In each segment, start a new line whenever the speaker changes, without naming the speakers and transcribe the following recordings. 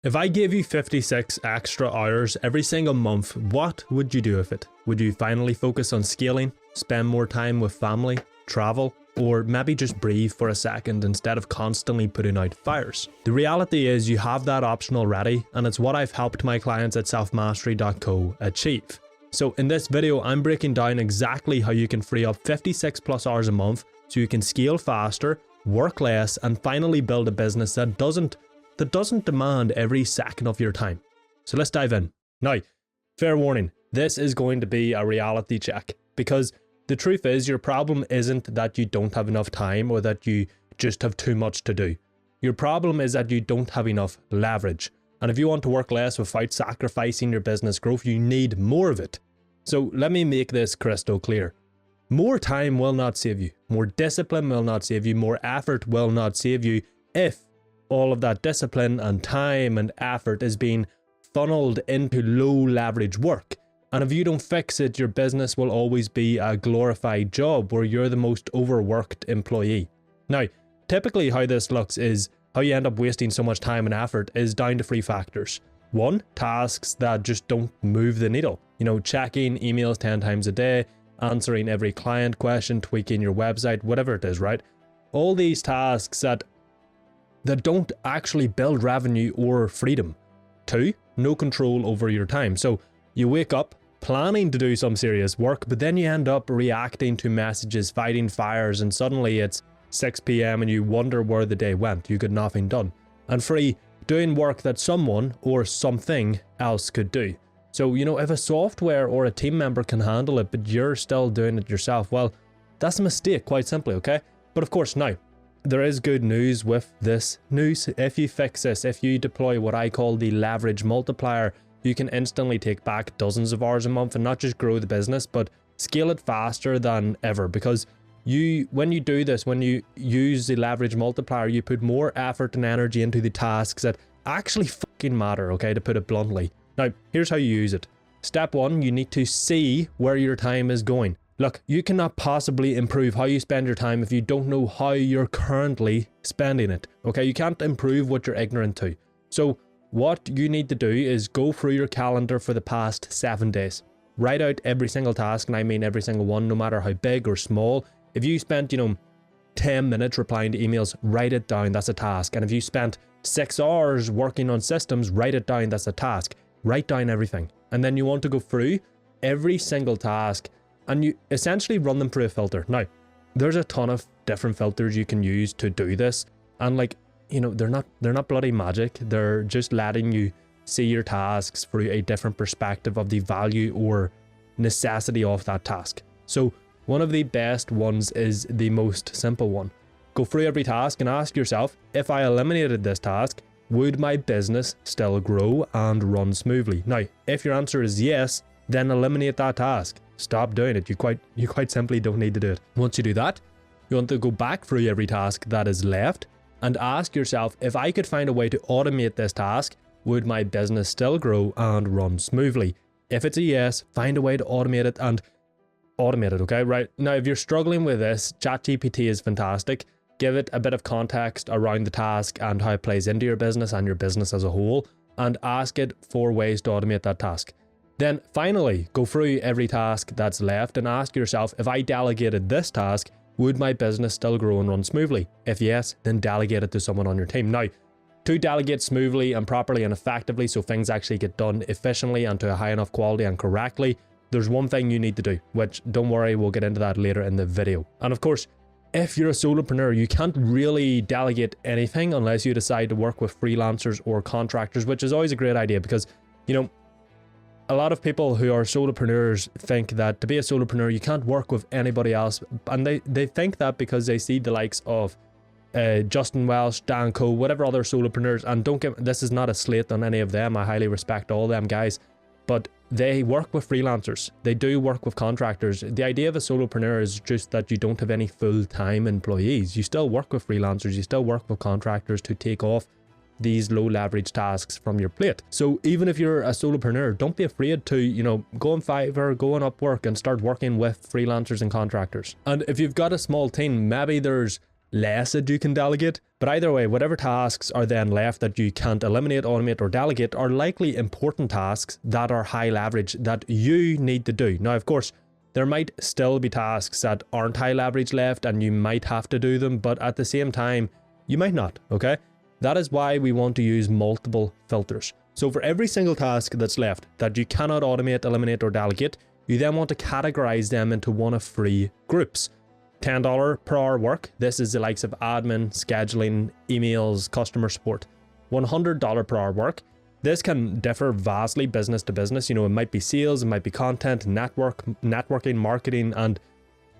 If I gave you 56 extra hours every single month, what would you do with it? Would you finally focus on scaling, spend more time with family, travel, or maybe just breathe for a second instead of constantly putting out fires? The reality is you have that option already, and it's what I've helped my clients at selfmastery.co achieve. So in this video, I'm breaking down exactly how you can free up 56 plus hours a month so you can scale faster, work less, and finally build a business that doesn't demand every second of your time. So let's dive in. Now, fair warning, this is going to be a reality check, because the truth is your problem isn't that you don't have enough time or that you just have too much to do. Your problem is that you don't have enough leverage. And if you want to work less without sacrificing your business growth, you need more of it. So let me make this crystal clear. More time will not save you. More discipline will not save you. More effort will not save you if all of that discipline and time and effort is being funneled into low leverage work. And if you don't fix it, your business will always be a glorified job where you're the most overworked employee. Now, typically how this looks is how you end up wasting so much time and effort is down to three factors. One, tasks that just don't move the needle. You know, checking emails 10 times a day, answering every client question, tweaking your website, whatever it is, right? All these tasks that don't actually build revenue or freedom. Two, no control over your time. So you wake up planning to do some serious work, but then you end up reacting to messages, fighting fires, and suddenly it's 6 p.m. and you wonder where the day went. You got nothing done. And three, doing work that someone or something else could do. So, you know, if a software or a team member can handle it, but you're still doing it yourself, well, that's a mistake, quite simply, okay? But of course, now, there is good news with this news. If you fix this, if you deploy what I call the leverage multiplier, you can instantly take back dozens of hours a month and not just grow the business, but scale it faster than ever. Because when you do this, when you use the leverage multiplier, you put more effort and energy into the tasks that actually fucking matter, okay, to put it bluntly. Now, here's how you use it. Step one, you need to see where your time is going. Look, you cannot possibly improve how you spend your time if you don't know how you're currently spending it, okay? You can't improve what you're ignorant to. So what you need to do is go through your calendar for the past 7 days. Write out every single task, and I mean every single one, no matter how big or small. If you spent, 10 minutes replying to emails, write it down, that's a task. And if you spent 6 hours working on systems, write it down, that's a task. Write down everything. And then you want to go through every single task and you essentially run them through a filter. Now, there's a ton of different filters you can use to do this. And they're not bloody magic. They're just letting you see your tasks through a different perspective of the value or necessity of that task. So one of the best ones is the most simple one. Go through every task and ask yourself, if I eliminated this task, would my business still grow and run smoothly? Now, if your answer is yes, then eliminate that task. Stop doing it. You quite simply don't need to do it. Once you do that, you want to go back through every task that is left and ask yourself, if I could find a way to automate this task, would my business still grow and run smoothly? If it's a yes, find a way to automate it and automate it, okay? Right. Now, if you're struggling with this, ChatGPT is fantastic. Give it a bit of context around the task and how it plays into your business and your business as a whole, and ask it for ways to automate that task. Then finally, go through every task that's left and ask yourself, if I delegated this task, would my business still grow and run smoothly? If yes, then delegate it to someone on your team. Now, to delegate smoothly and properly and effectively so things actually get done efficiently and to a high enough quality and correctly, there's one thing you need to do, which don't worry, we'll get into that later in the video. And of course, if you're a solopreneur, you can't really delegate anything unless you decide to work with freelancers or contractors, which is always a great idea because, a lot of people who are solopreneurs think that to be a solopreneur, you can't work with anybody else. And they think that because they see the likes of Justin Welsh, Dan Coe, whatever other solopreneurs, and this is not a slate on any of them. I highly respect all them guys, but they work with freelancers. They do work with contractors. The idea of a solopreneur is just that you don't have any full-time employees. You still work with freelancers. You still work with contractors to take off these low leverage tasks from your plate. So even if you're a solopreneur, don't be afraid to, go on Fiverr, go on Upwork and start working with freelancers and contractors. And if you've got a small team, maybe there's less that you can delegate. But either way, whatever tasks are then left that you can't eliminate, automate, or delegate are likely important tasks that are high leverage that you need to do. Now, of course, there might still be tasks that aren't high leverage left and you might have to do them, but at the same time, you might not, okay? That is why we want to use multiple filters. So for every single task that's left that you cannot automate, eliminate, or delegate, you then want to categorize them into one of three groups. $10 per hour work. This is the likes of admin, scheduling, emails, customer support. $100 per hour work. This can differ vastly business to business. You know, it might be sales, it might be content, networking, marketing, and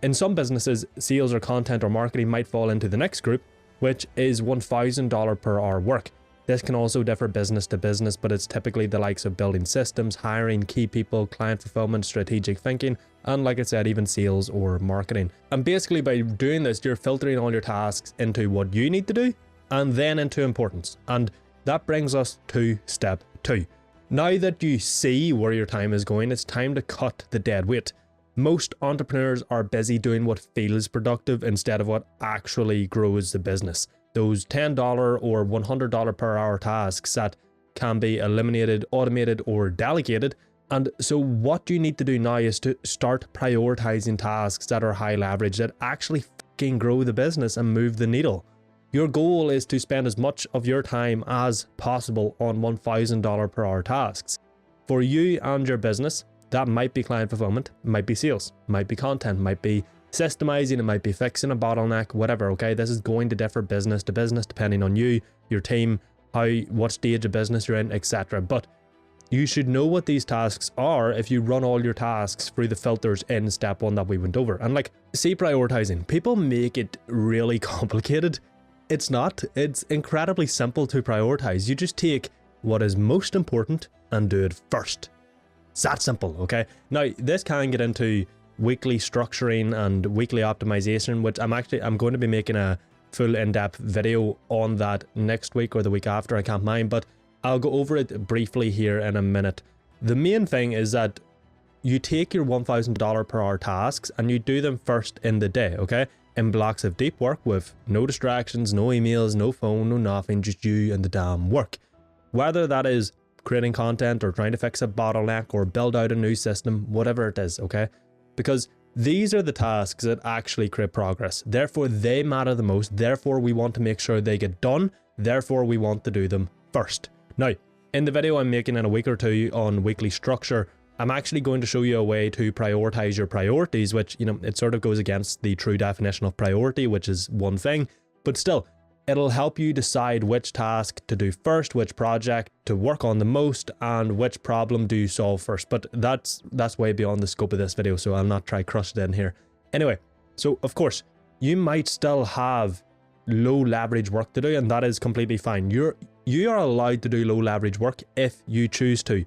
in some businesses, sales or content or marketing might fall into the next group, which is $1,000 per hour work. This can also differ business to business, but it's typically the likes of building systems, hiring key people, client fulfillment, strategic thinking, and like I said, even sales or marketing. And basically by doing this, you're filtering all your tasks into what you need to do and then into importance. And that brings us to step 2. Now that you see where your time is going, it's time to cut the dead weight. Most entrepreneurs are busy doing what feels productive instead of what actually grows the business. Those $10 or $100 per hour tasks that can be eliminated, automated, or delegated. And so what you need to do now is to start prioritizing tasks that are high leverage, that actually fucking grow the business and move the needle. Your goal is to spend as much of your time as possible on $1,000 per hour tasks. For you and your business, that might be client fulfillment, might be sales, might be content, might be systemizing, it might be fixing a bottleneck, whatever, okay? This is going to differ business to business depending on you, your team, what stage of business you're in, etc. But you should know what these tasks are if you run all your tasks through the filters in step 1 that we went over. And like, see, prioritizing, people make it really complicated. It's not. It's incredibly simple to prioritize. You just take what is most important and do it first. It's that simple, okay? Now, this can get into weekly structuring and weekly optimization, which I'm going to be making a full in-depth video on that next week or the week after, I can't mind, but I'll go over it briefly here in a minute. The main thing is that you take your $1,000 per hour tasks and you do them first in the day, okay? In blocks of deep work with no distractions, no emails, no phone, no nothing, just you and the damn work. Whether that is creating content or trying to fix a bottleneck or build out a new system, whatever it is, okay? Because these are the tasks that actually create progress. Therefore, they matter the most. Therefore, we want to make sure they get done. Therefore, we want to do them first. Now, in the video I'm making in a week or two on weekly structure, I'm actually going to show you a way to prioritize your priorities, which, you know, it sort of goes against the true definition of priority, which is one thing, but still, it'll help you decide which task to do first, which project to work on the most, and which problem do you solve first. But that's way beyond the scope of this video, so I'll not try crush it in here. Anyway, so of course, you might still have low leverage work to do, and that is completely fine. You are allowed to do low leverage work if you choose to.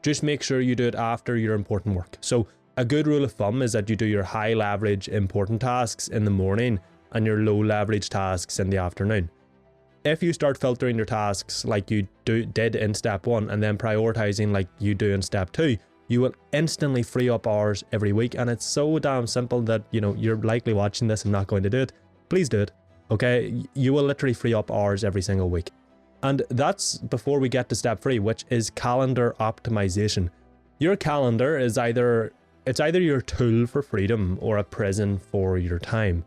Just make sure you do it after your important work. So a good rule of thumb is that you do your high leverage important tasks in the morning and your low leverage tasks in the afternoon. If you start filtering your tasks like you did in step 1 and then prioritizing like you do in step 2, you will instantly free up hours every week. And it's so damn simple that, you know, you're likely watching this and not going to do it. Please do it, okay? You will literally free up hours every single week. And that's before we get to step 3, which is calendar optimization. Your calendar is either your tool for freedom or a prison for your time.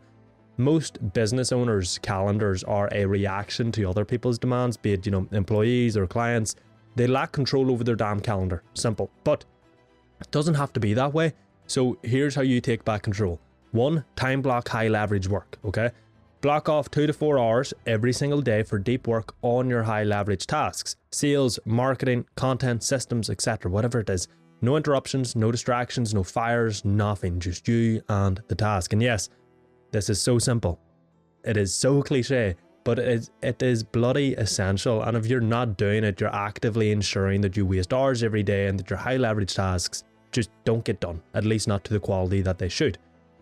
Most business owners' calendars are a reaction to other people's demands, be it, you know, employees or clients. They lack control over their damn calendar. Simple. But it doesn't have to be that way. So here's how you take back control. 1, time block high leverage work, okay? Block off 2 to 4 hours every single day for deep work on your high leverage tasks. Sales, marketing, content, systems, etc. Whatever it is. No interruptions, no distractions, no fires, nothing. Just you and the task. And yes, this is so simple. It is so cliche, but it is bloody essential. And if you're not doing it, you're actively ensuring that you waste hours every day and that your high leverage tasks just don't get done, at least not to the quality that they should.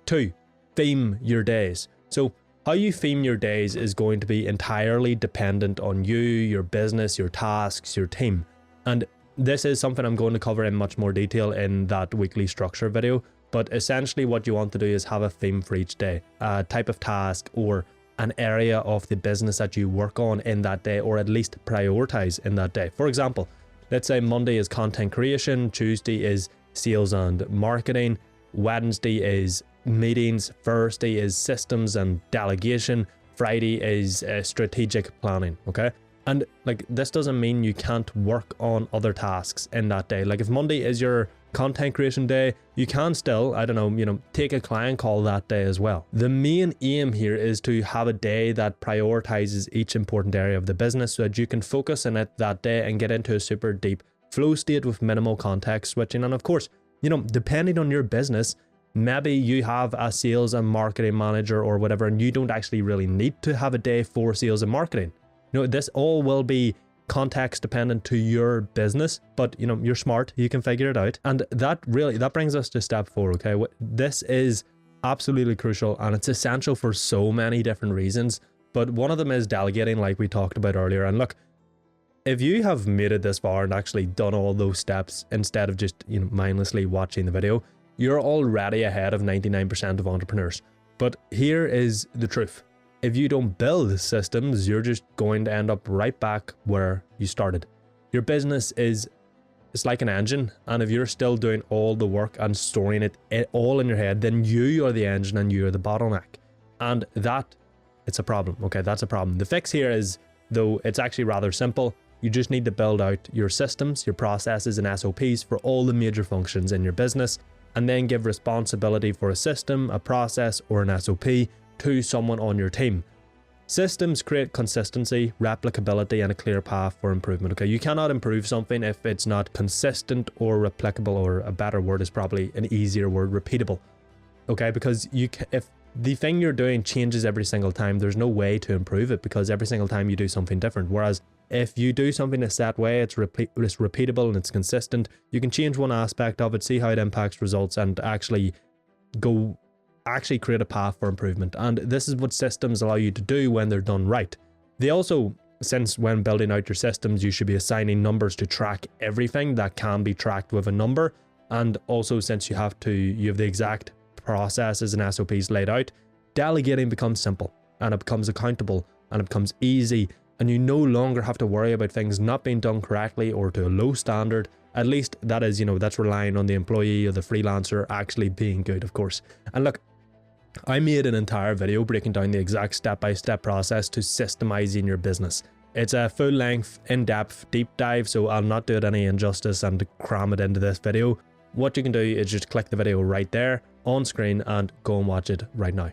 2, theme your days. So how you theme your days is going to be entirely dependent on you, your business, your tasks, your team. And this is something I'm going to cover in much more detail in that weekly structure video. But essentially what you want to do is have a theme for each day, a type of task or an area of the business that you work on in that day, or at least prioritize in that day. For example, let's say Monday is content creation, Tuesday is sales and marketing, Wednesday is meetings, Thursday is systems and delegation, Friday is strategic planning, okay? And like, this doesn't mean you can't work on other tasks in that day. Like if Monday is your content creation day, you can still, I don't know, take a client call that day as well. The main aim here is to have a day that prioritizes each important area of the business so that you can focus on it that day and get into a super deep flow state with minimal context switching. And of course, depending on your business, maybe you have a sales and marketing manager or whatever, and you don't actually really need to have a day for sales and marketing. This all will be context dependent to your business, but you're smart, you can figure it out. And that brings us to step 4. Okay, this is absolutely crucial and it's essential for so many different reasons, but one of them is delegating, like we talked about earlier. And look, if you have made it this far and actually done all those steps instead of just mindlessly watching the video, you're already ahead of 99% of entrepreneurs. But here is the truth. If you don't build systems, you're just going to end up right back where you started. Your business it's like an engine, and if you're still doing all the work and storing it all in your head, then you are the engine and you are the bottleneck. And it's a problem, okay? That's a problem. The fix here is, though, it's actually rather simple. You just need to build out your systems, your processes and SOPs for all the major functions in your business, and then give responsibility for a system, a process, or an SOP to someone on your team. Systems create consistency, replicability, and a clear path for improvement. Okay, you cannot improve something if it's not consistent or replicable, or a better word is probably an easier word, repeatable. Okay, because if the thing you're doing changes every single time, there's no way to improve it because every single time you do something different. Whereas if you do something a set way, it's repeatable and it's consistent, you can change one aspect of it, see how it impacts results, and actually create a path for improvement. And this is what systems allow you to do when they're done right. They also, since when building out your systems, you should be assigning numbers to track everything that can be tracked with a number. And also, since you have the exact processes and SOPs laid out, delegating becomes simple and it becomes accountable and it becomes easy, and you no longer have to worry about things not being done correctly or to a low standard. At least that is, that's relying on the employee or the freelancer actually being good, of course. And look, I made an entire video breaking down the exact step-by-step process to systemizing your business. It's a full-length, in-depth, deep dive, so I'll not do it any injustice and cram it into this video. What you can do is just click the video right there on screen and go and watch it right now.